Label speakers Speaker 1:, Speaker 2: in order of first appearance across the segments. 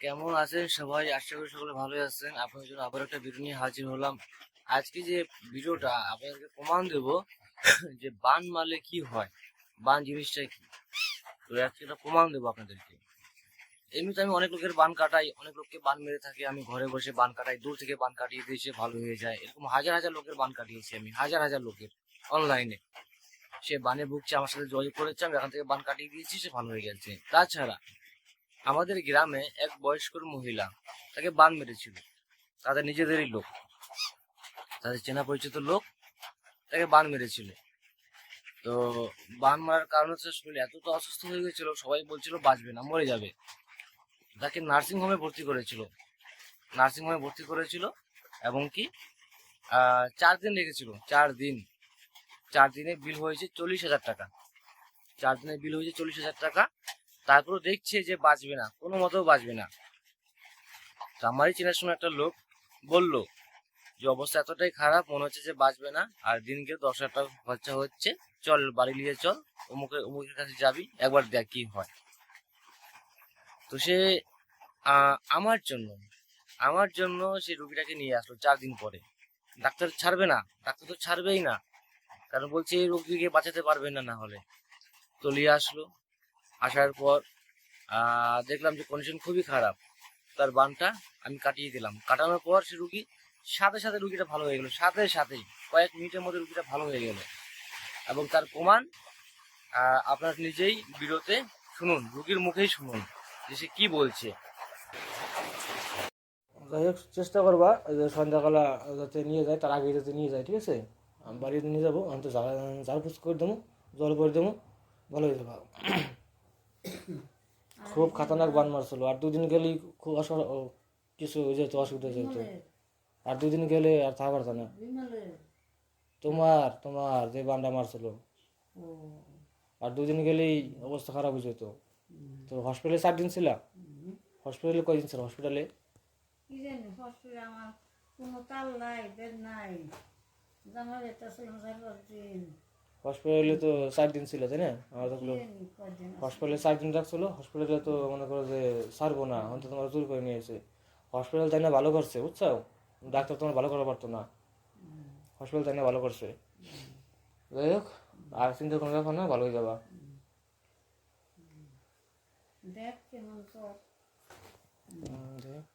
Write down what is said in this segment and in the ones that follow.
Speaker 1: কেমন আছেন সবাই? আশা করি সকলে ভালোই আছেন। আপনাদের জন্য আবার একটা ভিডিও নিয়ে হাজির হলাম। আজকে যে ভিডিওটা আপনাদেরকে প্রমাণ দেব যে বান মারলে কি হয়, বান জিনিসটা কি। তো আজকে একটা প্রমাণ দেবো আপনাদেরকে। এমনিতে আমি অনেক লোকের বান কাটাই, অনেক লোককে বান মেরে থাকি। আমি ঘরে বসে বান কাটাই, দূর থেকে বান কাটিয়ে দিয়েছে, ভালো হয়ে যায়। এরকম হাজার হাজার লোকের বান কাটিয়েছি আমি, হাজার হাজার লোকের অনলাইনে। সে বানে ভুগছে, আমার সাথে যোগাযোগ করেছে, আমি এখান থেকে বান কাটিয়ে দিয়েছি, সে ভালো হয়ে গেছে। তাছাড়া আমাদের গ্রামে এক বয়স্ক মহিলা, তাকে বান মেরেছিল। তাদের নিজেদেরই লোক, তাদের চেনা পরিচিত লোক তাকে বান মেরেছিল। তো বান মারার কারণ হচ্ছে শরীর এতটা অসুস্থ হয়ে গেছিল, সবাই বলছিল বাঁচবে না, মরে যাবে। তাকে নার্সিং হোমে ভর্তি করেছিল, নার্সিং হোমে ভর্তি করেছিল এবং কি 4 দিন লেগেছিল। 4 দিন, 4 দিনে বিল হয়েছে 40,000 টাকা। 4 দিনে বিল হয়েছে 40,000 টাকা। তারপরে দেখছে যে বাঁচবে না, কোনো মতেও বাঁচবে না। তো আমারই চেনার সময় একটা লোক বলল যে অবস্থা এতটাই খারাপ, মনে হচ্ছে যে বাঁচবে না, আর দিনকে 10,000 টাকা খরচা হচ্ছে, চল বাড়ি নিয়ে চল, অমুকের কাছে যাবি, একবার দেখ কি হয়। তো সে আমার জন্য সে রুগীটাকে নিয়ে আসলো 4 দিন পরে। ডাক্তার ছাড়বে না, ডাক্তার তো ছাড়বেই না, কারণ বলছে এই রোগীকে বাঁচাতে পারবে না। না হলে তো নিয়ে আসলো। আসার পর দেখলাম যে কন্ডিশন খুবই খারাপ। তার বানটা আমি কাটিয়ে দিলাম। কাটানোর পর সে রুগী সাথে সাথে রুগীটা ভালো হয়ে গেল, সাথে সাথেই কয়েক মিনিটের মধ্যে রুগীটা ভালো হয়ে গেল। এবং তার প্রমাণ আপনার নিজেই ভিডিওতে শুনুন, রুগীর মুখেই শুনুন যে সে কি বলছে।
Speaker 2: যাই হোক চেষ্টা করবা যে সন্ধ্যাবেলা যাতে নিয়ে যায়, তার আগে যাতে নিয়ে যায়, ঠিক আছে? আমি বাড়িতে নিয়ে যাবো, আমি তো ঝাড়ফুস করে দেবো, জল করে দেবো, ভালো হয়ে যাবো। খুব খাতারনাক বান মারছিল, আর 2 দিন গেলেই খুব কিছু হয়ে যেত, অসুবিধা হয়ে যেত। আর 2 দিন গেলে আর থাকা পারত না। তোমার যে বানটা মারছিল, আর 2 দিন গেলেই অবস্থা খারাপ হয়ে যেত। তো হসপিটালে 4 দিন ছিল। হসপিটালে কয়দিন ছিল হসপিটালে?
Speaker 3: কি জানি হসপিটালে আমার কোনো তাল নাই, বেড নাই, জামা যেতেছিলাম 4-5 দিন।
Speaker 2: হসপিটালে তো 4 দিন ছিল, তাই না? আমার তো
Speaker 3: কি জানি কয়দিন
Speaker 2: হসপিটালে 4 দিন রাখছিল। হসপিটালে তো মনে করো যে ছাড়বো না, অন্তত তোমার জোর করে নিয়েছে। হসপিটাল তাই না ভালো করছে, বুঝছো? ডাক্তার তোমার ভালো করা পারতো না, হসপিটাল তাই না ভালো করছে। যাই হোক, আর চিন্তা কোনো ব্যাপার না, ভালো হয়ে যাবা।
Speaker 3: দেখ কেমন জ্বর,
Speaker 2: যাই হোক।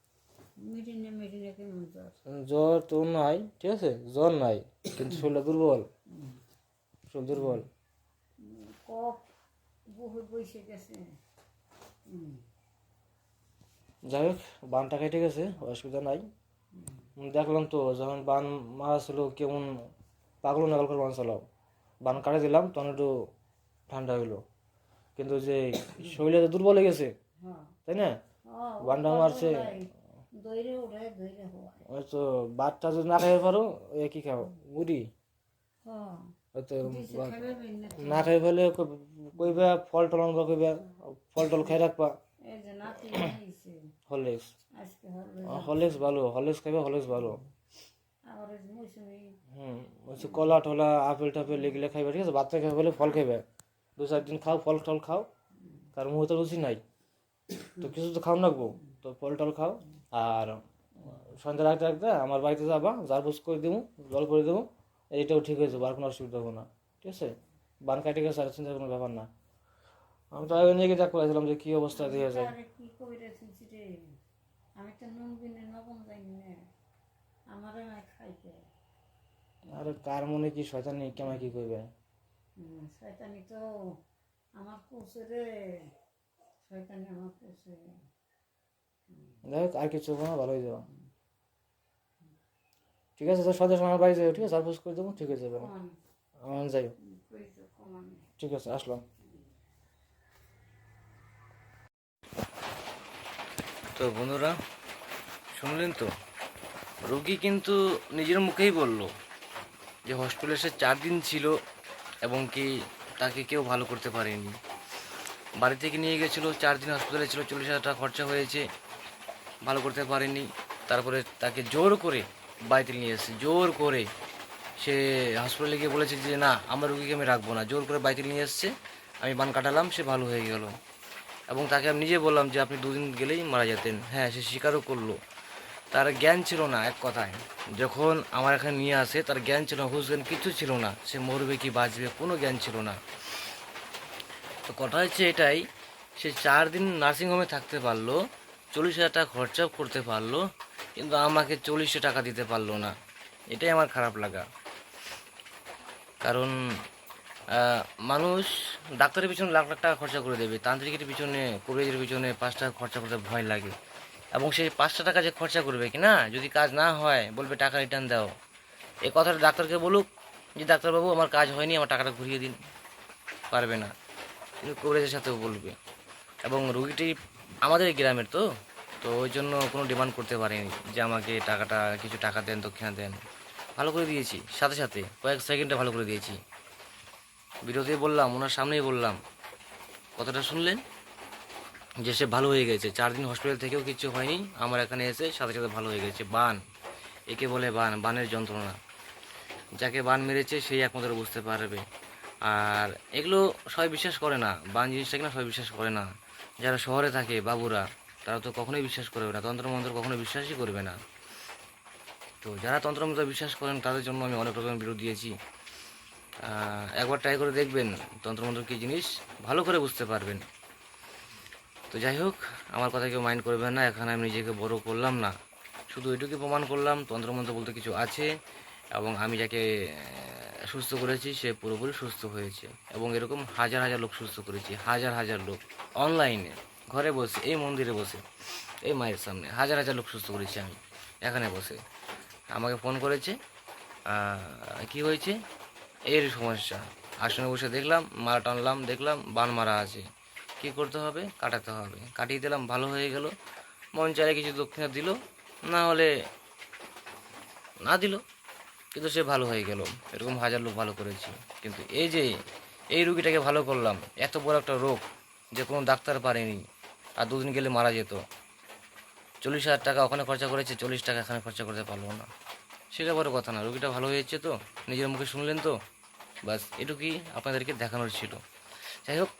Speaker 3: মিটিনে মিটিনে কেমন জ্বর।
Speaker 2: জ্বর তো নাই, ঠিক আছে, জ্বর নাই, কিন্তু শরীরটা দুর্বল, শরীর দুর্বল।
Speaker 3: কফ বহুত বসে গেছে।
Speaker 2: যাই হোক, বানটা কেটে গেছে, অসুবিধা নাই। দেখলাম তো যখন বান মারা ছিল কেমন পাগল নাগল করে বান চালাও। বান কাটে দিলাম তখন একটু ঠান্ডা হইলো, কিন্তু যে শরীরে তো দুর্বল হয়ে গেছে,
Speaker 3: হ্যাঁ
Speaker 2: তাই না?
Speaker 3: হ্যাঁ,
Speaker 2: বানটা মারছে,
Speaker 3: দইরে উড়ে দইরে হওয়ায়।
Speaker 2: হয়তো ভাতটা যদি না খাইতে পারো, কি খাও, মুড়ি।
Speaker 3: হ্যাঁ
Speaker 2: হয়তো
Speaker 3: দিছে খাবে না।
Speaker 2: না খাই ফেলে কইবা ফল টল আনবা, কইবা ফল টল খাই রাখবা।
Speaker 3: এই যে নাতি আইছে
Speaker 2: হরলিক্স,
Speaker 3: আজকে হলো
Speaker 2: হরলিক্স ভালো, হরলিক্স খাইবা, হরলিক্স ভালো।
Speaker 3: আবার এই যে মৌসুমি
Speaker 2: হচ্ছে কলা টলা আপেল টাপেল এগুলো খাইবা, ঠিক আছে? বাচ্চা খাই ফেলে ফল খাইবা, 2-4 দিন খাও, ফল টল খাও, কারণ মুখে তো রুচি নাই, তো কিছু তো খাও রাখবো, তো ফল টল খাও। আর সন্ধ্যা রাখতে রাখতে আমার বাড়িতে যাবা, ঝাড়ফুস করে দেবো, জল করে দেবো, এইটাও ঠিক হয়ে যাবো, আর কোনো অসুবিধা হবে না, ঠিক আছে? বান কাটে গেছে, আর চিন্তার কোনো ব্যাপার না। আমি তো আগে নিয়ে গিয়ে দেখ করেছিলাম যে কী অবস্থা দিয়ে যায়।
Speaker 3: কি কইরা থুইছি রে, আমি তো নুন বিনে নবম জানি না, আমারে না খাইতে।
Speaker 2: আর কার মনে কি শয়তানি কেমন কি করবে?
Speaker 3: শয়তানি তো আমার কুছে রে, শয়তানি আমার কুছে।
Speaker 2: দেখ আর কিছু হবে না, ভালো হয়ে যাবে, ঠিক আছে? তো সন্ধ্যার সময় আমার বাড়ি যাই, ঠিক আছে? ঝাড়ফুস করে দেবো, ঠিক হয়ে যাবে। আমার যাই, ঠিক আছে, আসলাম।
Speaker 1: তো বন্ধুরা, শুনলেন তো, রোগী কিন্তু নিজের মুখেই বলল যে হসপিটালে সে 4 দিন ছিল এবং কি তাকে কেউ ভালো করতে পারেনি। বাড়ি থেকে নিয়ে গেছিলো, 4 দিন হসপিটালে ছিল, 40,000 টাকা খরচা হয়েছে, ভালো করতে পারেনি। তারপরে তাকে জোর করে বাড়িতে নিয়ে এসেছে, জোর করে। সে হসপিটালে গিয়ে বলেছে যে না, আমার রুগীকে আমি রাখবো না, জোর করে বাড়িতে নিয়ে এসছে। আমি বান কাটালাম, সে ভালো হয়ে গেল। এবং তাকে আমি নিজে বললাম যে আপনি 2 দিন গেলেই মারা যেতেন। হ্যাঁ, সে স্বীকারও করলো। তার জ্ঞান ছিল না এক কথায়। যখন আমার এখানে নিয়ে আসে তার জ্ঞান ছিল না, হুঁশ জ্ঞান কিচ্ছু ছিল না। সে মরবে কি বাঁচবে কোনো জ্ঞান ছিল না। তো কথা হচ্ছে এটাই, সে 4 দিন নার্সিংহোমে থাকতে পারলো, 40,000 টাকা খরচা করতে পারলো, কিন্তু আমাকে 40 টাকা দিতে পারলো না। এটাই আমার খারাপ লাগা। কারণ আহ, মানুষ ডাক্তারের পিছনে লাখ লাখ টাকা খরচা করে দেবে, তান্ত্রিকের পিছনে, কবিরাজের পিছনে 5 টাকা খরচা করতে ভয় লাগে। এবং সেই 5টা টাকা যে খরচা করবে কি না, যদি কাজ না হয় বলবে টাকা রিটার্ন দাও। এই কথাটা ডাক্তারকে বলুক যে ডাক্তারবাবু আমার কাজ হয়নি, আমার টাকাটা ঘুরিয়ে দিন, পারবে না। কিন্তু কবিরাজের সাথেও বলবে। এবং রুগীটি আমাদের গ্রামের তো, তো ওই জন্য কোনো ডিমান্ড করতে পারেনি যে আমাকে টাকাটা, কিছু টাকা দেন, দক্ষিণা দেন। ভালো করে দিয়েছি, সাথে সাথে কয়েক সেকেন্ডে ভালো করে দিয়েছি। ভিডিওতেই বললাম, ওনার সামনেই বললাম। কথাটা শুনলেন যে সে ভালো হয়ে গেছে, 4 দিন হসপিটাল থেকেও কিছু হয়নি, আমার এখানে এসে সাথে সাথে ভালো হয়ে গেছে। বান, একে বলে বান, বানের যন্ত্রণা। যাকে বান মেরেছে সেই একমাত্র বুঝতে পারবে। আর এগুলো সবাই বিশ্বাস করে না, বান জিনিসটা কিনা সবাই বিশ্বাস করে না। যারা শহরে থাকে বাবুরা, তারা তো কখনোই বিশ্বাস করবে না, তন্ত্রমন্ত্র কখনো বিশ্বাসই করবে না। তো যারা তন্ত্রমন্ত্র বিশ্বাস করেন তাদের জন্য আমি অনেক রকম ভিডিও দিয়েছি। একবার ট্রাই করে দেখবেন তন্ত্রমন্ত্র কী জিনিস, ভালো করে বুঝতে পারবেন। তো যাই হোক, আমার কথা কেউ মাইন্ড করবেন না, এখানে আমি নিজেকে বড় করলাম না, শুধু এটুকুই প্রমাণ করলাম তন্ত্রমন্ত্র বলতে কিছু আছে। এবং আমি যাকে সুস্থ করেছি সে পুরোপুরি সুস্থ হয়েছে। এবং এরকম হাজার হাজার লোক সুস্থ করেছি, হাজার হাজার লোক অনলাইনে, ঘরে বসে, এই মন্দিরে বসে, এই মায়ের সামনে হাজার হাজার লোক সুস্থ করেছি আমি এখানে বসে। আমাকে ফোন করেছে, কি হয়েছে, এর সমস্যা, আসনে বসে দেখলাম, মারা টানলাম, দেখলাম বান মারা আছে, কী করতে হবে, কাটাতে হবে, কাটিয়ে দিলাম, ভালো হয়ে গেল। মন চাইলে কিছু দক্ষিণা দিল, না হলে না দিল, কিন্তু সে ভালো হয়ে গেল। এরকম হাজার লোক ভালো করেছি। কিন্তু এই যে এই রুগীটাকে ভালো করলাম, এত বড় একটা রোগ যে কোনো ডাক্তার পারেনি, আর 2 দিন গেলে মারা যেত। 40,000 টাকা ওখানে খরচা করেছে, 40 টাকা এখানে খরচা করতে পারলো না। সেটা বড় কথা না, রুগীটা ভালো হয়েছে তো, নিজের মুখে শুনলেন তো, বাস এটুকুই আপনাদেরকে দেখানোর ছিল। যাই হোক,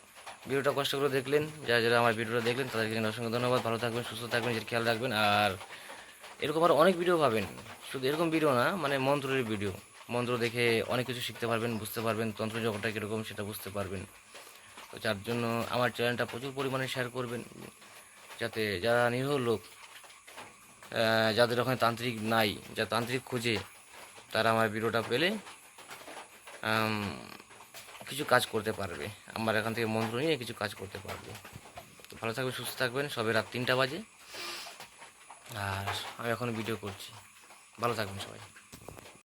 Speaker 1: ভিডিওটা কষ্ট করে দেখলেন, যারা যারা আমার ভিডিওটা দেখলেন তাদেরকে অসংখ্য ধন্যবাদ। ভালো থাকবেন, সুস্থ থাকবেন, নিজের খেয়াল রাখবেন। আর এরকম আর অনেক ভিডিও পাবেন, শুধু এরকম ভিডিও না, মানে মন্ত্রের ভিডিও। মন্ত্র দেখে অনেক কিছু শিখতে পারবেন, বুঝতে পারবেন, তন্ত্র জগৎটা কীরকম সেটা বুঝতে পারবেন। তো যার জন্য আমার চ্যানেলটা প্রচুর পরিমাণে শেয়ার করবেন, যাতে যারা নিরীহ লোক, যাদের ওখানে তান্ত্রিক নাই, যা তান্ত্রিক খুঁজে, তারা আমার ভিডিওটা পেলে কিছু কাজ করতে পারবে, আমার এখান থেকে মন্ত্র নিয়ে কিছু কাজ করতে পারবে। তো ভালো থাকবেন, সুস্থ থাকবেন। সবে রাত 3টা বাজে আর আমি এখন ভিডিও করছি। ভালো থাকবেন সবাই।